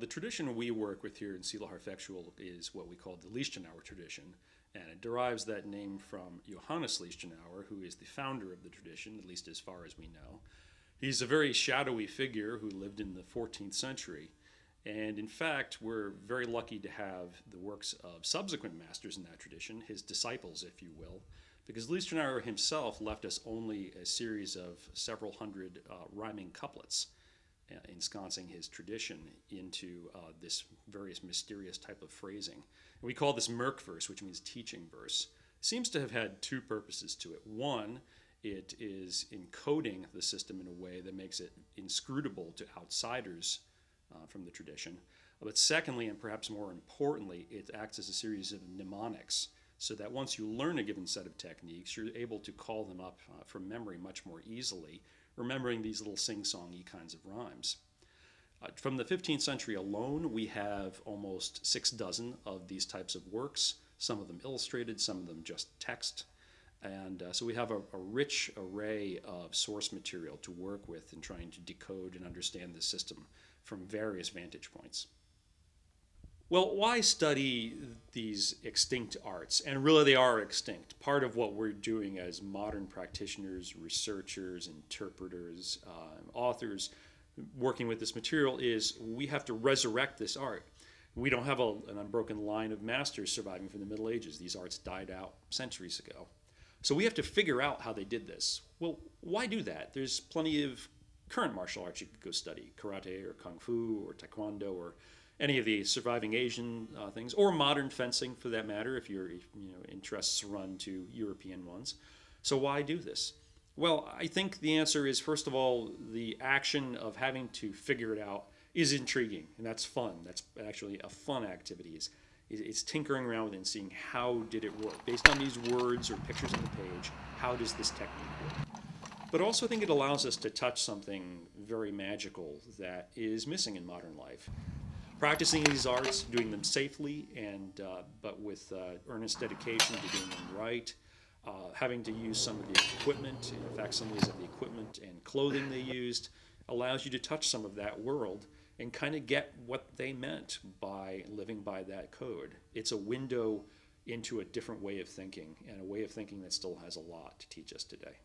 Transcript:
the tradition we work with here in Seelow Harfexual is what we call the Lichtenauer tradition, and it derives that name from Johannes Lichtenauer, who is the founder of the tradition, at least as far as we know. He's a very shadowy figure who lived in the 14th century, and in fact, we're very lucky to have the works of subsequent masters in that tradition, his disciples, if you will, because Lichtenauer himself left us only a series of several hundred rhyming couplets, ensconcing his tradition into this various mysterious type of phrasing. And we call this Merk verse, which means teaching verse. It seems to have had two purposes to it. One, it is encoding the system in a way that makes it inscrutable to outsiders from the tradition. But secondly, and perhaps more importantly, it acts as a series of mnemonics, so that once you learn a given set of techniques, you're able to call them up from memory much more easily, remembering these little sing-songy kinds of rhymes. From the 15th century alone, we have almost 6 dozen of these types of works, some of them illustrated, some of them just text. And so we have a rich array of source material to work with in trying to decode and understand the system from various vantage points. Well, why study these extinct arts? And really they are extinct. Part of what we're doing as modern practitioners, researchers, interpreters, authors working with this material is we have to resurrect this art. We don't have an unbroken line of masters surviving from the Middle Ages. These arts died out centuries ago. So we have to figure out how they did this. Well, why do that? There's plenty of current martial arts you could go study, karate or kung fu or taekwondo or any of the surviving Asian things, or modern fencing for that matter, if your interests run to European ones. So why do this? Well, I think the answer is, first of all, the action of having to figure it out is intriguing, and that's fun. That's actually a fun activity. It's tinkering around with it and seeing how did it work. Based on these words or pictures on the page, how does this technique work? But also I think it allows us to touch something very magical that is missing in modern life. Practicing these arts, doing them safely, and but with earnest dedication to doing them right, having to use some of the equipment, facsimiles of the equipment and clothing they used, allows you to touch some of that world and kind of get what they meant by living by that code. It's a window into a different way of thinking, and a way of thinking that still has a lot to teach us today.